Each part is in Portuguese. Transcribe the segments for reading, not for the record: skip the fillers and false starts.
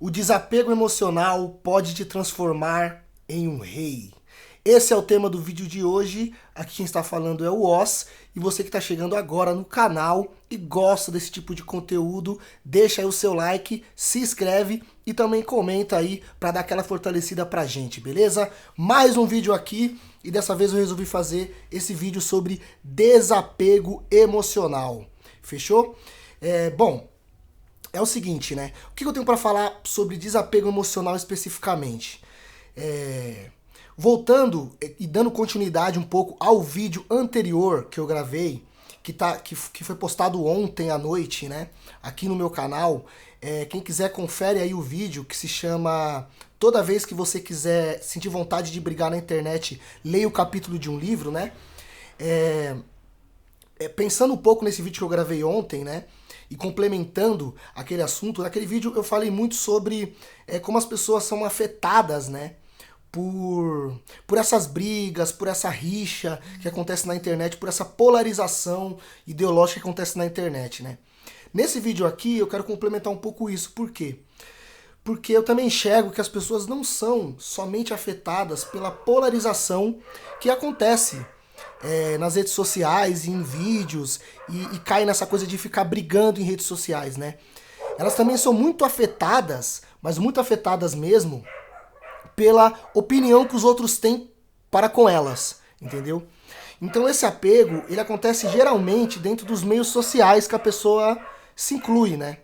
O desapego emocional pode te transformar em um rei. Esse é o tema do vídeo de hoje. Aqui quem está falando é o Oz. E você que está chegando agora no canal e gosta desse tipo de conteúdo, deixa aí o seu like, se inscreve e também comenta aí para dar aquela fortalecida pra gente, beleza? Mais um vídeo aqui e dessa vez eu resolvi fazer esse vídeo sobre desapego emocional. Fechou? Bom, é o seguinte, né? O que eu tenho para falar sobre desapego emocional especificamente? Voltando e dando continuidade um pouco ao vídeo anterior que eu gravei, que foi postado ontem à noite, né? Aqui no meu canal. Quem quiser confere aí o vídeo que se chama Toda vez que você quiser sentir vontade de brigar na internet, leia o capítulo de um livro, né? Pensando um pouco nesse vídeo que eu gravei ontem, né? E complementando aquele assunto, naquele vídeo eu falei muito sobre como as pessoas são afetadas, né? Por essas brigas, por essa rixa que acontece na internet, por essa polarização ideológica que acontece na internet, né? Nesse vídeo aqui eu quero complementar um pouco isso. Por quê? Porque eu também enxergo que as pessoas não são somente afetadas pela polarização que acontece nas redes sociais, em vídeos, e cai nessa coisa de ficar brigando em redes sociais, né? Elas também são muito afetadas, mas muito afetadas mesmo, pela opinião que os outros têm para com elas, entendeu? Então esse apego, ele acontece geralmente dentro dos meios sociais que a pessoa se inclui, né?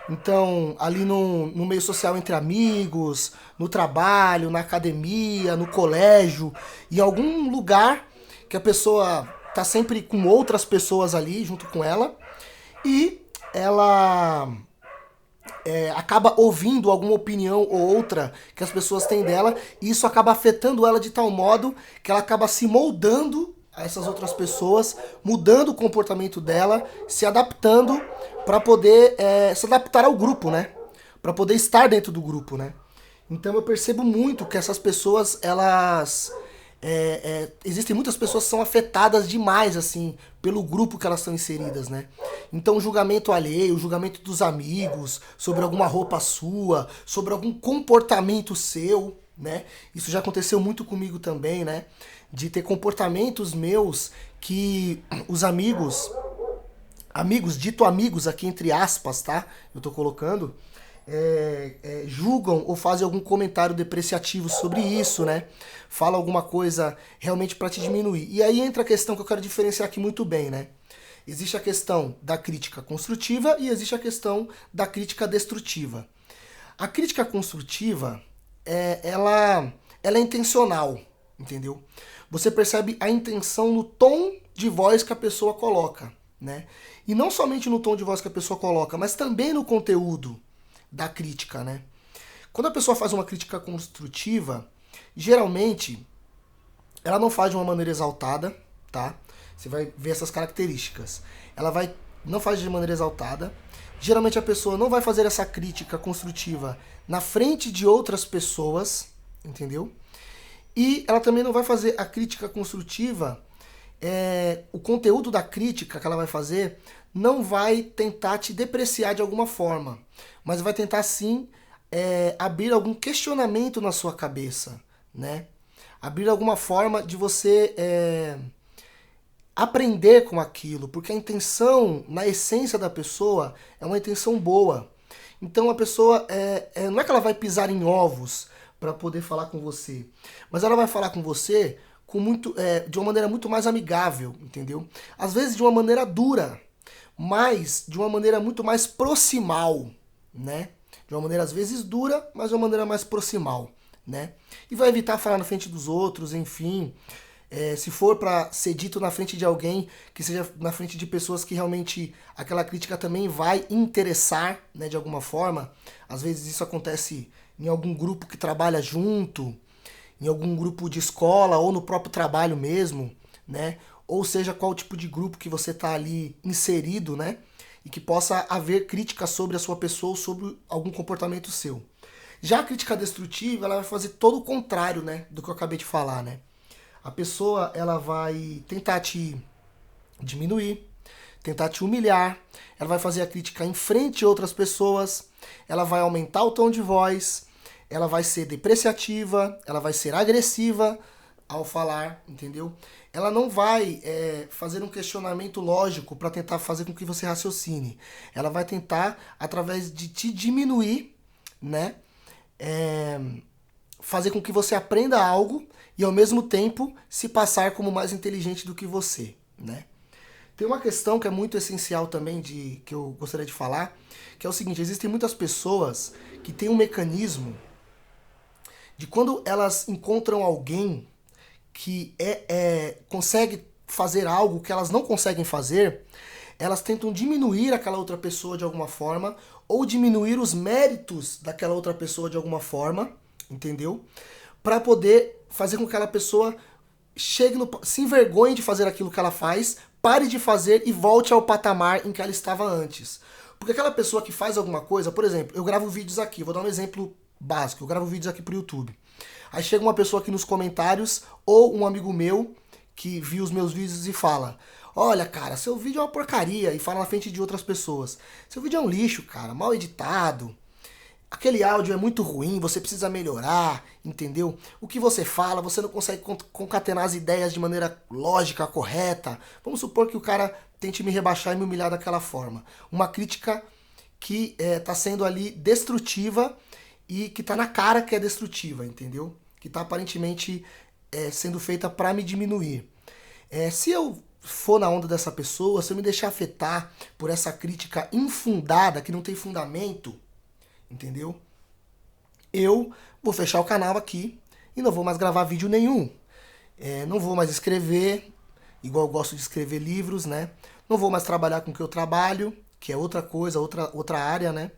Então, ali no meio social entre amigos, no trabalho, na academia, no colégio, em algum lugar que a pessoa tá sempre com outras pessoas ali junto com ela e ela acaba ouvindo alguma opinião ou outra que as pessoas têm dela e isso acaba afetando ela de tal modo que ela acaba se moldando a essas outras pessoas, mudando o comportamento dela, se adaptando para poder se adaptar ao grupo, né? Para poder estar dentro do grupo, né? Então eu percebo muito que essas pessoas, elas existem muitas pessoas que são afetadas demais, assim, pelo grupo que elas estão inseridas, né? Então o julgamento alheio, o julgamento dos amigos, sobre alguma roupa sua, sobre algum comportamento seu, né? Isso já aconteceu muito comigo também, né? De ter comportamentos meus que os amigos, dito amigos aqui entre aspas, tá? Eu tô colocando, julgam ou fazem algum comentário depreciativo sobre isso, né? Fala alguma coisa realmente para te diminuir. E aí entra a questão que eu quero diferenciar aqui muito bem, né? Existe a questão da crítica construtiva e existe a questão da crítica destrutiva. A crítica construtiva, ela é intencional, entendeu? Você percebe a intenção no tom de voz que a pessoa coloca, né? E não somente no tom de voz que a pessoa coloca, mas também no conteúdo da crítica, né? Quando a pessoa faz uma crítica construtiva, geralmente ela não faz de uma maneira exaltada, tá? Você vai ver essas características. Não faz de maneira exaltada. Geralmente a pessoa não vai fazer essa crítica construtiva na frente de outras pessoas, entendeu? E ela também não vai fazer a crítica construtiva, o conteúdo da crítica que ela vai fazer não vai tentar te depreciar de alguma forma, mas vai tentar sim abrir algum questionamento na sua cabeça, né? Abrir alguma forma de você aprender com aquilo, porque a intenção, na essência da pessoa, é uma intenção boa. Então a pessoa, não é que ela vai pisar em ovos para poder falar com você, mas ela vai falar com você de uma maneira muito mais amigável, entendeu? Às vezes de uma maneira dura, mas de uma maneira muito mais proximal, né? De uma maneira às vezes dura, mas de uma maneira mais proximal, né? E vai evitar falar na frente dos outros, enfim. Se for para ser dito na frente de alguém, que seja na frente de pessoas que realmente aquela crítica também vai interessar, né, de alguma forma. Às vezes isso acontece em algum grupo que trabalha junto, em algum grupo de escola ou no próprio trabalho mesmo, né? Ou seja, qual tipo de grupo que você está ali inserido, né? E que possa haver crítica sobre a sua pessoa ou sobre algum comportamento seu. Já a crítica destrutiva, ela vai fazer todo o contrário, né, do que eu acabei de falar, né? A pessoa, ela vai tentar te diminuir, tentar te humilhar, ela vai fazer a crítica em frente a outras pessoas, ela vai aumentar o tom de voz, ela vai ser depreciativa, ela vai ser agressiva ao falar, entendeu? Ela não vai fazer um questionamento lógico para tentar fazer com que você raciocine. Ela vai tentar, através de te diminuir, né? Fazer com que você aprenda algo e ao mesmo tempo se passar como mais inteligente do que você, né? Tem uma questão que é muito essencial também que eu gostaria de falar, que é o seguinte: existem muitas pessoas que têm um mecanismo de quando elas encontram alguém que consegue fazer algo que elas não conseguem fazer, elas tentam diminuir aquela outra pessoa de alguma forma, ou diminuir os méritos daquela outra pessoa de alguma forma, entendeu? Para poder fazer com que aquela pessoa se envergonhe de fazer aquilo que ela faz, pare de fazer e volte ao patamar em que ela estava antes. Porque aquela pessoa que faz alguma coisa, por exemplo, eu gravo vídeos aqui, vou dar um exemplo básico, eu gravo vídeos aqui pro YouTube. Aí chega uma pessoa aqui nos comentários, ou um amigo meu que viu os meus vídeos e fala: olha, cara, seu vídeo é uma porcaria, e fala na frente de outras pessoas. Seu vídeo é um lixo, cara, mal editado. Aquele áudio é muito ruim, você precisa melhorar, entendeu? O que você fala, você não consegue concatenar as ideias de maneira lógica, correta. Vamos supor que o cara tente me rebaixar e me humilhar daquela forma. Uma crítica que está sendo ali destrutiva e que tá na cara que é destrutiva, entendeu? Que tá aparentemente sendo feita para me diminuir. Se eu for na onda dessa pessoa, se eu me deixar afetar por essa crítica infundada, que não tem fundamento, entendeu? Eu vou fechar o canal aqui e não vou mais gravar vídeo nenhum. Não vou mais escrever, igual eu gosto de escrever livros, né? Não vou mais trabalhar com o que eu trabalho, que é outra coisa, outra área, né?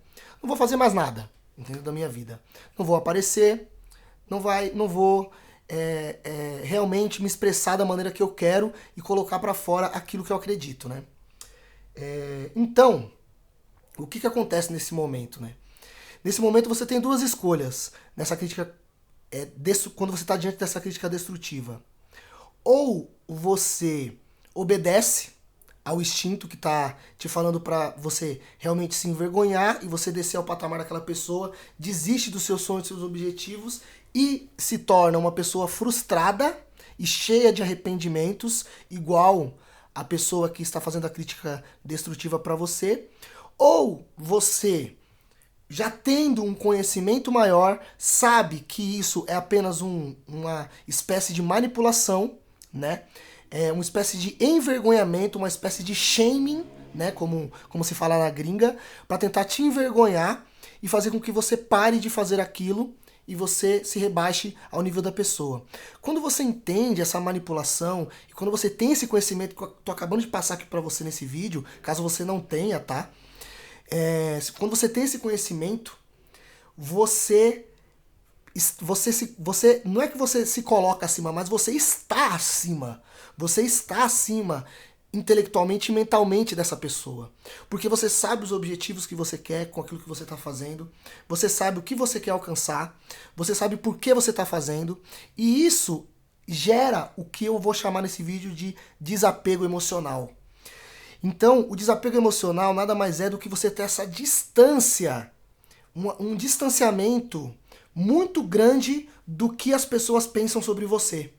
Não vou fazer mais nada, entendeu? Da minha vida. Não vou aparecer, não vou realmente me expressar da maneira que eu quero e colocar pra fora aquilo que eu acredito, né? Então, o que acontece nesse momento, né? Nesse momento você tem duas escolhas nessa crítica, quando você está diante dessa crítica destrutiva. Ou você obedece ao instinto que está te falando para você realmente se envergonhar e você descer ao patamar daquela pessoa, desiste dos seus sonhos e seus objetivos e se torna uma pessoa frustrada e cheia de arrependimentos, igual a pessoa que está fazendo a crítica destrutiva para você. Ou você, já tendo um conhecimento maior, sabe que isso é apenas uma espécie de manipulação, né? Uma espécie de envergonhamento, uma espécie de shaming, né? Como se fala na gringa, para tentar te envergonhar e fazer com que você pare de fazer aquilo e você se rebaixe ao nível da pessoa. Quando você entende essa manipulação e quando você tem esse conhecimento que eu tô acabando de passar aqui para você nesse vídeo, caso você não tenha, tá? Quando você tem esse conhecimento, você não é que você se coloca acima, mas você está acima. Você está acima intelectualmente e mentalmente dessa pessoa. Porque você sabe os objetivos que você quer com aquilo que você está fazendo. Você sabe o que você quer alcançar. Você sabe por que você está fazendo. E isso gera o que eu vou chamar nesse vídeo de desapego emocional. Então, o desapego emocional nada mais é do que você ter essa distância, um distanciamento muito grande do que as pessoas pensam sobre você,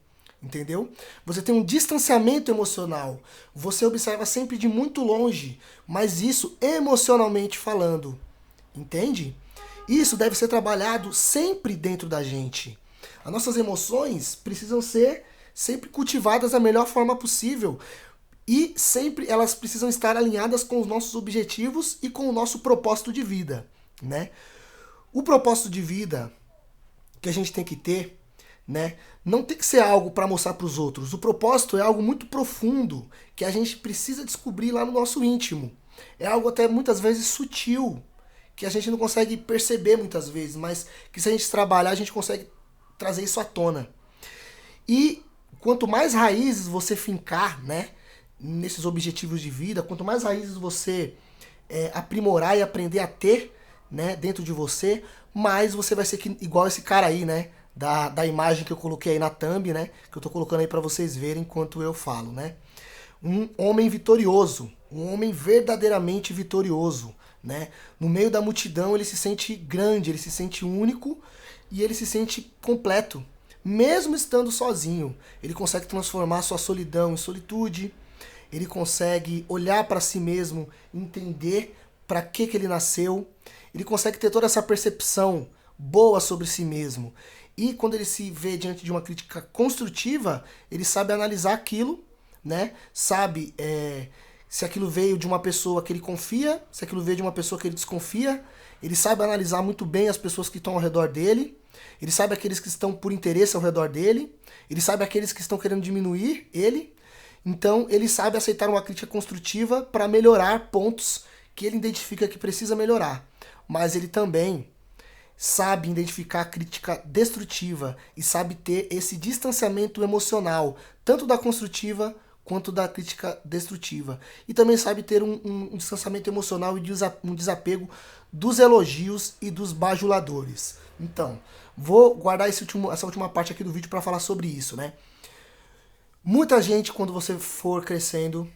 entendeu? Você tem um distanciamento emocional, você observa sempre de muito longe, mas isso emocionalmente falando, entende? Isso deve ser trabalhado sempre dentro da gente. As nossas emoções precisam ser sempre cultivadas da melhor forma possível. E sempre elas precisam estar alinhadas com os nossos objetivos e com o nosso propósito de vida, né? O propósito de vida que a gente tem que ter, né, não tem que ser algo para mostrar para os outros. O propósito é algo muito profundo que a gente precisa descobrir lá no nosso íntimo. É algo até muitas vezes sutil, que a gente não consegue perceber muitas vezes, mas que se a gente trabalhar a gente consegue trazer isso à tona. E quanto mais raízes você fincar, né, nesses objetivos de vida, quanto mais raízes você aprimorar e aprender a ter, né, dentro de você, mais você vai ser igual esse cara aí, né, da imagem que eu coloquei aí na thumb, né, que eu tô colocando aí pra vocês verem enquanto eu falo, né. um homem vitorioso, um homem verdadeiramente vitorioso, né? No meio da multidão ele se sente grande, ele se sente único e ele se sente completo. Mesmo estando sozinho, ele consegue transformar sua solidão em solitude, ele consegue olhar para si mesmo, entender para que ele nasceu, ele consegue ter toda essa percepção boa sobre si mesmo. E quando ele se vê diante de uma crítica construtiva, ele sabe analisar aquilo, né? Sabe se aquilo veio de uma pessoa que ele confia, se aquilo veio de uma pessoa que ele desconfia. Ele sabe analisar muito bem as pessoas que estão ao redor dele. Ele sabe aqueles que estão por interesse ao redor dele. Ele sabe aqueles que estão querendo diminuir ele. Então ele sabe aceitar uma crítica construtiva para melhorar pontos que ele identifica que precisa melhorar. Mas ele também sabe identificar a crítica destrutiva e sabe ter esse distanciamento emocional, tanto da construtiva quanto da crítica destrutiva. E também sabe ter um distanciamento emocional e um desapego dos elogios e dos bajuladores. Então, vou guardar essa última parte aqui do vídeo para falar sobre isso, né? Muita gente, quando você for crescendo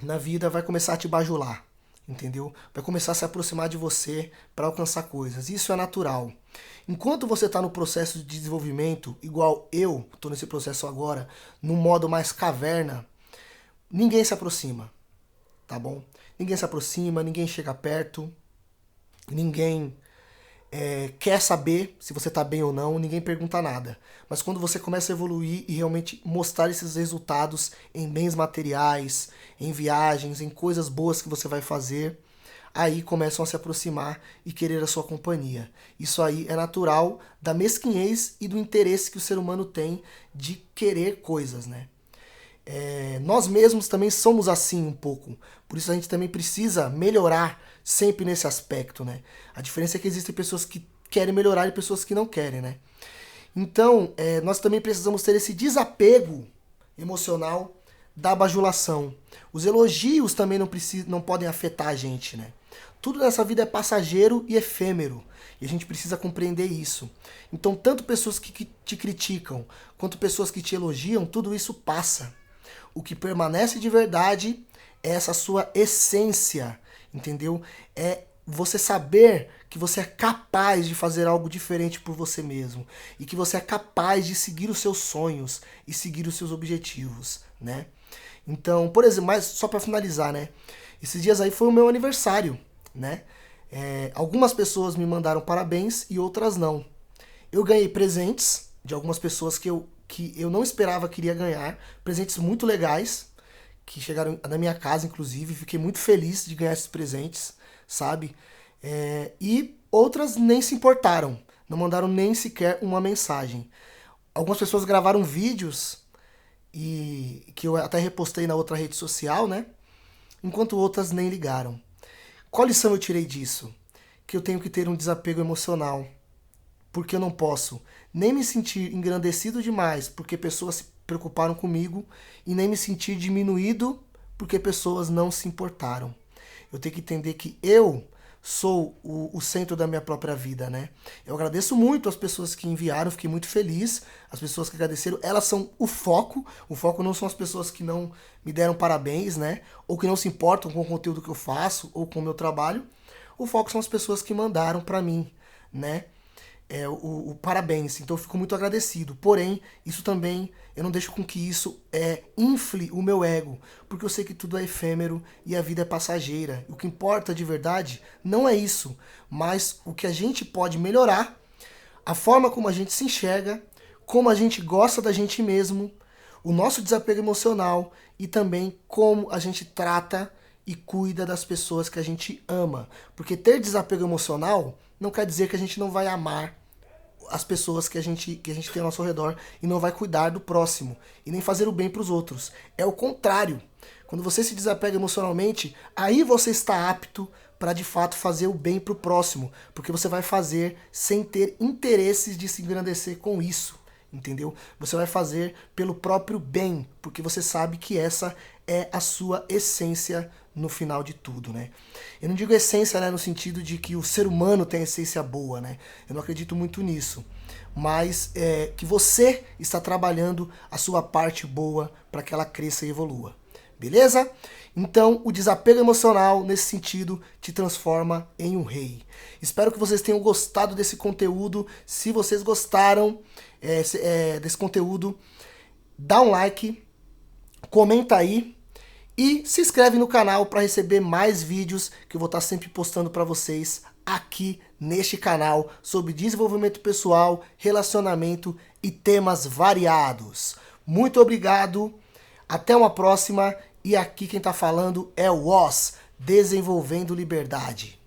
na vida, vai começar a te bajular, entendeu? Vai começar a se aproximar de você para alcançar coisas. Isso é natural. Enquanto você está no processo de desenvolvimento, igual eu estou nesse processo agora, no modo mais caverna, ninguém se aproxima, tá bom? Ninguém se aproxima, ninguém chega perto, ninguém quer saber se você está bem ou não, ninguém pergunta nada. Mas quando você começa a evoluir e realmente mostrar esses resultados em bens materiais, em viagens, em coisas boas que você vai fazer, aí começam a se aproximar e querer a sua companhia. Isso aí é natural da mesquinhez e do interesse que o ser humano tem de querer coisas, né? Nós mesmos também somos assim um pouco. Por isso a gente também precisa melhorar sempre nesse aspecto, né? A diferença é que existem pessoas que querem melhorar e pessoas que não querem, né? Então, nós também precisamos ter esse desapego emocional da bajulação. Os elogios também não podem afetar a gente, né? Tudo nessa vida é passageiro e efêmero. E a gente precisa compreender isso. Então, tanto pessoas que te criticam, quanto pessoas que te elogiam, tudo isso passa. O que permanece de verdade é essa sua essência, entendeu? É você saber que você é capaz de fazer algo diferente por você mesmo e que você é capaz de seguir os seus sonhos e seguir os seus objetivos, né? Então, por exemplo, mas só para finalizar, né? Esses dias aí foi o meu aniversário, né? Algumas pessoas me mandaram parabéns e outras não. Eu ganhei presentes de algumas pessoas que eu não esperava que iria ganhar, presentes muito legais, que chegaram na minha casa, inclusive. Fiquei muito feliz de ganhar esses presentes, sabe? E outras nem se importaram, não mandaram nem sequer uma mensagem. Algumas pessoas gravaram vídeos, e que eu até repostei na outra rede social, né? Enquanto outras nem ligaram. Qual lição eu tirei disso? Que eu tenho que ter um desapego emocional, porque eu não posso nem me sentir engrandecido demais porque pessoas se preocuparam comigo e nem me sentir diminuído porque pessoas não se importaram. Eu tenho que entender que eu sou o centro da minha própria vida, né? Eu agradeço muito as pessoas que enviaram, fiquei muito feliz. As pessoas que agradeceram, elas são o foco. O foco não são as pessoas que não me deram parabéns, né? Ou que não se importam com o conteúdo que eu faço ou com o meu trabalho. O foco são as pessoas que mandaram pra mim, né? O parabéns, então eu fico muito agradecido. Porém, isso também, eu não deixo com que isso infle o meu ego, porque eu sei que tudo é efêmero e a vida é passageira. O que importa de verdade não é isso, mas o que a gente pode melhorar, a forma como a gente se enxerga, como a gente gosta da gente mesmo, o nosso desapego emocional e também como a gente trata e cuida das pessoas que a gente ama. Porque ter desapego emocional não quer dizer que a gente não vai amar as pessoas que a gente tem ao nosso redor e não vai cuidar do próximo e nem fazer o bem para os outros. É o contrário. Quando você se desapega emocionalmente, aí você está apto para de fato fazer o bem para o próximo, porque você vai fazer sem ter interesses de se engrandecer com isso, entendeu? Você vai fazer pelo próprio bem, porque você sabe que essa é a sua essência no final de tudo, né? Eu não digo essência, né, no sentido de que o ser humano tem essência boa, né? Eu não acredito muito nisso. Mas que você está trabalhando a sua parte boa para que ela cresça e evolua. beleza? Então, o desapego emocional, nesse sentido, te transforma em um rei. Espero que vocês tenham gostado desse conteúdo. Se vocês gostaram desse conteúdo, dá um like, comenta aí e se inscreve no canal para receber mais vídeos que eu vou estar sempre postando para vocês aqui neste canal sobre desenvolvimento pessoal, relacionamento e temas variados. Muito obrigado, até uma próxima, e aqui quem está falando é o Oz, Desenvolvendo Liberdade.